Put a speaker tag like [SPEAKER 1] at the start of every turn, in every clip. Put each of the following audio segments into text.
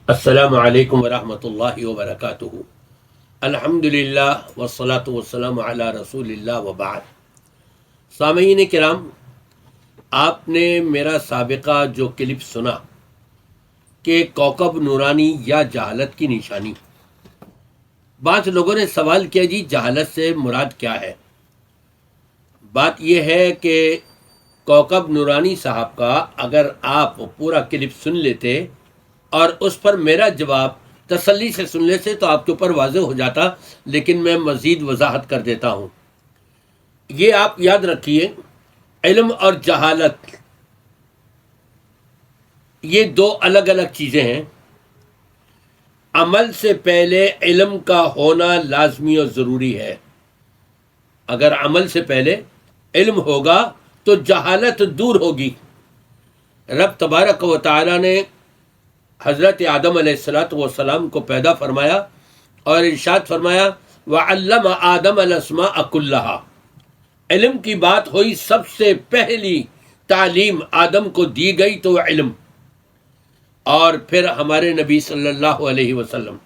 [SPEAKER 1] السلام علیکم ورحمۃ اللہ وبرکاتہ۔ الحمد للہ والصلاة والسلام علی رسول اللہ وبعد۔ سامعین کرام، آپ نے میرا سابقہ جو کلپ سنا کہ کوكب نورانی یا جہالت کی نشانی، بعض لوگوں نے سوال کیا جی جہالت سے مراد کیا ہے؟ بات یہ ہے کہ کوكب نورانی صاحب کا اگر آپ پورا کلپ سن لیتے اور اس پر میرا جواب تسلی سے سن لیتے تو آپ کے اوپر واضح ہو جاتا، لیکن میں مزید وضاحت کر دیتا ہوں۔ یہ آپ یاد رکھیے، علم اور جہالت یہ دو الگ الگ چیزیں ہیں۔ عمل سے پہلے علم کا ہونا لازمی اور ضروری ہے۔ اگر عمل سے پہلے علم ہوگا تو جہالت دور ہوگی۔ رب تبارک و تعالی نے حضرت آدم علیہ السلام کو پیدا فرمایا اور ارشاد فرمایا وَعَلَّمَ آدَمَ الْأَسْمَاءَ كُلَّهَا۔ علم کی بات ہوئی، سب سے پہلی تعلیم آدم کو دی گئی تو علم، اور پھر ہمارے نبی صلی اللہ علیہ وسلم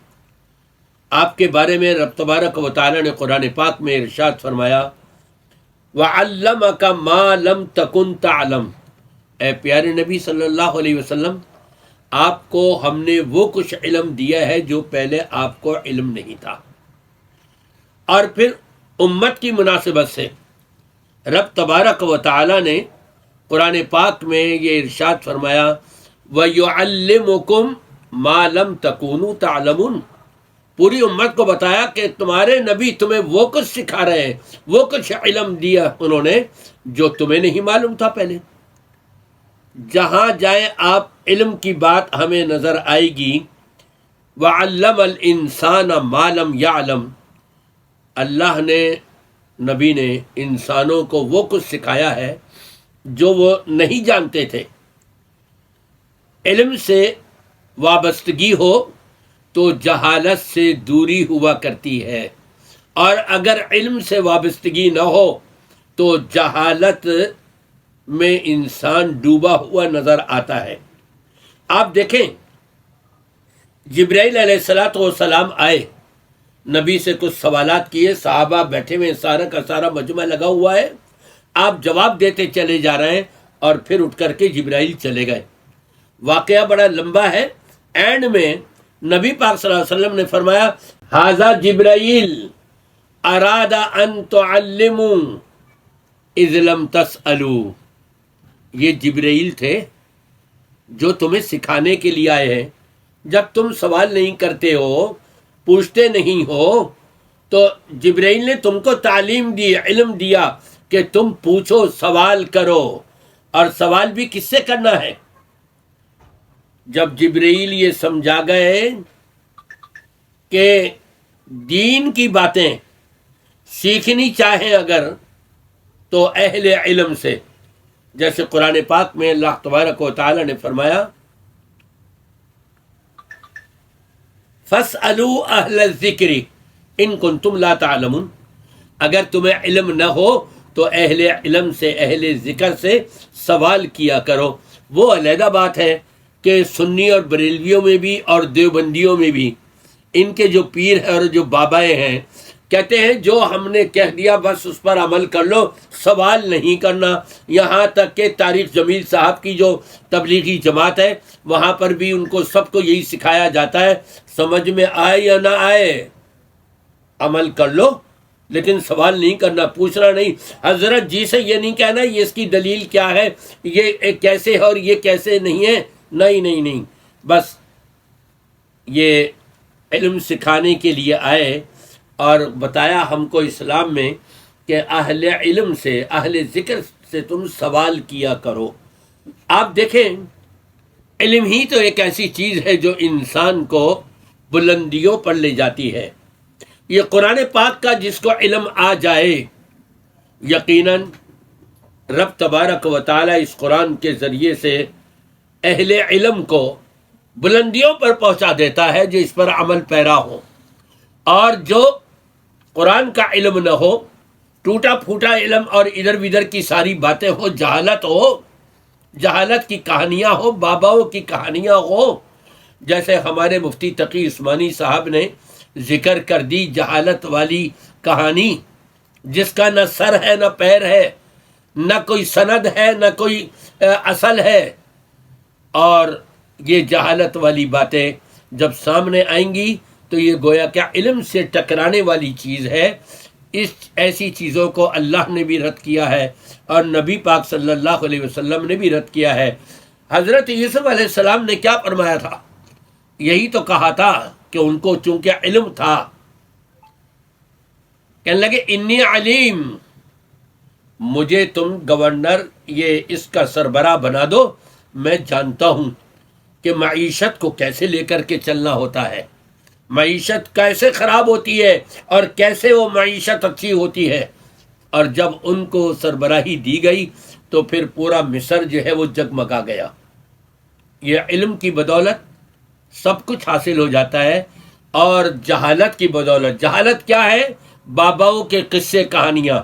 [SPEAKER 1] آپ کے بارے میں رب تبارک و تعالی نے قرآن پاک میں ارشاد فرمایا وَعَلَّمَكَ مَا لَمْ تَكُنْ تَعْلَمْ۔ اے پیارے نبی صلی اللہ علیہ وسلم، آپ کو ہم نے وہ کچھ علم دیا ہے جو پہلے آپ کو علم نہیں تھا۔ اور پھر امت کی مناسبت سے رب تبارک و تعالی نے قرآن پاک میں یہ ارشاد فرمایا وَيُعَلِّمُكُمْ مَا لَمْ تَكُونُوا تَعْلَمُونَ۔ پوری امت کو بتایا کہ تمہارے نبی تمہیں وہ کچھ سکھا رہے ہیں، وہ کچھ علم دیا انہوں نے جو تمہیں نہیں معلوم تھا پہلے۔ جہاں جائیں آپ علم کی بات ہمیں نظر آئے گی۔ وَعَلَّمَ الْإِنسَانَ مَا لَمْ يَعْلَمْ۔ اللہ نے، نبی نے انسانوں کو وہ کچھ سکھایا ہے جو وہ نہیں جانتے تھے۔ علم سے وابستگی ہو تو جہالت سے دوری ہوا کرتی ہے، اور اگر علم سے وابستگی نہ ہو تو جہالت میں انسان ڈوبا ہوا نظر آتا ہے۔ آپ دیکھیں، جبرائیل علیہ السلام آئے، نبی سے کچھ سوالات کیے، صحابہ بیٹھے ہوئے، سارا کا سارا مجمع لگا ہوا ہے، آپ جواب دیتے چلے جا رہے ہیں، اور پھر اٹھ کر کے جبرائیل چلے گئے۔ واقعہ بڑا لمبا ہے۔ اینڈ میں نبی پاک صلی اللہ علیہ وسلم نے فرمایا ھذا جبرائیل اراد ان تعلموا اذ لم تسألوا۔ یہ جبرائیل تھے جو تمہیں سکھانے کے لیے آئے ہیں۔ جب تم سوال نہیں کرتے ہو، پوچھتے نہیں ہو، تو جبرائیل نے تم کو تعلیم دی، علم دیا کہ تم پوچھو، سوال کرو، اور سوال بھی کس سے کرنا ہے۔ جب جبرائیل یہ سمجھا گئے کہ دین کی باتیں سیکھنی چاہیں اگر تو اہل علم سے، جیسے قرآن پاک میں اللہ تبارک و تعالی نے فرمایا فَاسْأَلُوا أَهْلَ الذِّكْرِ إِن كُنتُمْ لَا تَعْلَمُونَ۔ اگر تمہیں علم نہ ہو تو اہل علم سے، اہل ذکر سے سوال کیا کرو۔ وہ علیحدہ بات ہے کہ سنی اور بریلویوں میں بھی اور دیوبندیوں میں بھی ان کے جو پیر ہیں اور جو بابائے ہیں کہتے ہیں جو ہم نے کہہ دیا بس اس پر عمل کر لو، سوال نہیں کرنا۔ یہاں تک کہ طارق جمیل صاحب کی جو تبلیغی جماعت ہے وہاں پر بھی ان کو سب کو یہی سکھایا جاتا ہے، سمجھ میں آئے یا نہ آئے عمل کر لو، لیکن سوال نہیں کرنا، پوچھنا نہیں۔ حضرت جی سے یہ نہیں کہنا یہ اس کی دلیل کیا ہے، یہ کیسے ہے اور یہ کیسے نہیں ہے، نہیں، بس یہ علم سکھانے کے لیے آئے اور بتایا ہم کو اسلام میں کہ اہل علم سے، اہل ذکر سے تم سوال کیا کرو۔ آپ دیکھیں، علم ہی تو ایک ایسی چیز ہے جو انسان کو بلندیوں پر لے جاتی ہے۔ یہ قرآن پاک کا جس کو علم آ جائے، یقیناً رب تبارک و تعالی اس قرآن کے ذریعے سے اہل علم کو بلندیوں پر پہنچا دیتا ہے جو اس پر عمل پیرا ہو۔ اور جو قرآن کا علم نہ ہو، ٹوٹا پھوٹا علم اور ادھر ودھر کی ساری باتیں ہو، جہالت ہو، جہالت کی کہانیاں ہو، باباؤں کی کہانیاں ہو، جیسے ہمارے مفتی تقی عثمانی صاحب نے ذکر کر دی جہالت والی کہانی، جس کا نہ سر ہے نہ پیر ہے، نہ کوئی سند ہے نہ کوئی اصل ہے، اور یہ جہالت والی باتیں جب سامنے آئیں گی تو یہ گویا کہ علم سے ٹکرانے والی چیز ہے۔ اس ایسی چیزوں کو اللہ نے بھی رد کیا ہے اور نبی پاک صلی اللہ علیہ وسلم نے بھی رد کیا ہے۔ حضرت یوسف علیہ السلام نے کیا فرمایا تھا؟ یہی تو کہا تھا کہ ان کو چونکہ علم تھا، کہنے لگے انی علیم، مجھے تم گورنر یہ اس کا سربراہ بنا دو، میں جانتا ہوں کہ معیشت کو کیسے لے کر کے چلنا ہوتا ہے، معیشت کیسے خراب ہوتی ہے اور کیسے وہ معیشت اچھی ہوتی ہے۔ اور جب ان کو سربراہی دی گئی تو پھر پورا مصر جو ہے وہ جگمگا گیا۔ یہ علم کی بدولت سب کچھ حاصل ہو جاتا ہے، اور جہالت کی بدولت، جہالت کیا ہے؟ باباؤں کے قصے کہانیاں،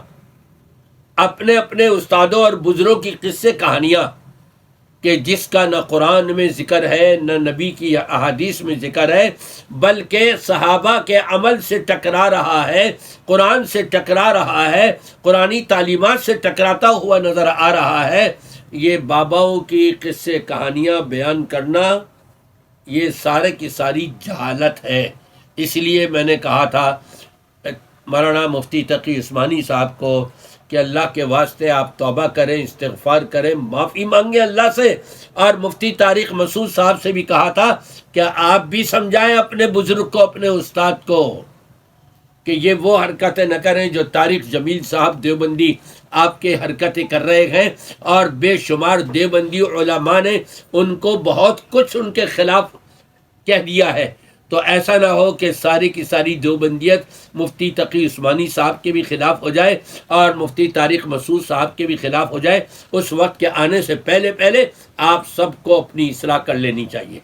[SPEAKER 1] اپنے اپنے استادوں اور بزرگوں کی قصے کہانیاں، کہ جس کا نہ قرآن میں ذکر ہے نہ نبی کی احادیث میں ذکر ہے، بلکہ صحابہ کے عمل سے ٹکرا رہا ہے، قرآن سے ٹکرا رہا ہے، قرآنی تعلیمات سے ٹکراتا ہوا نظر آ رہا ہے۔ یہ باباؤں کی قصے کہانیاں بیان کرنا، یہ سارے کی ساری جہالت ہے۔ اس لیے میں نے کہا تھا مولانا مفتی تقی عثمانی صاحب کو کہ اللہ کے واسطے آپ توبہ کریں، استغفار کریں، معافی مانگیں اللہ سے۔ اور مفتی طارق مسعود صاحب سے بھی کہا تھا کہ آپ بھی سمجھائیں اپنے بزرگ کو، اپنے استاد کو، کہ یہ وہ حرکتیں نہ کریں جو طارق جمیل صاحب دیوبندی آپ کے حرکتیں کر رہے ہیں، اور بے شمار دیوبندی علماء نے ان کو بہت کچھ ان کے خلاف کہہ دیا ہے۔ تو ایسا نہ ہو کہ ساری کی ساری دیوبندیت مفتی تقی عثمانی صاحب کے بھی خلاف ہو جائے اور مفتی طارق مسعود صاحب کے بھی خلاف ہو جائے۔ اس وقت کے آنے سے پہلے آپ سب کو اپنی اصلاح کر لینی چاہیے۔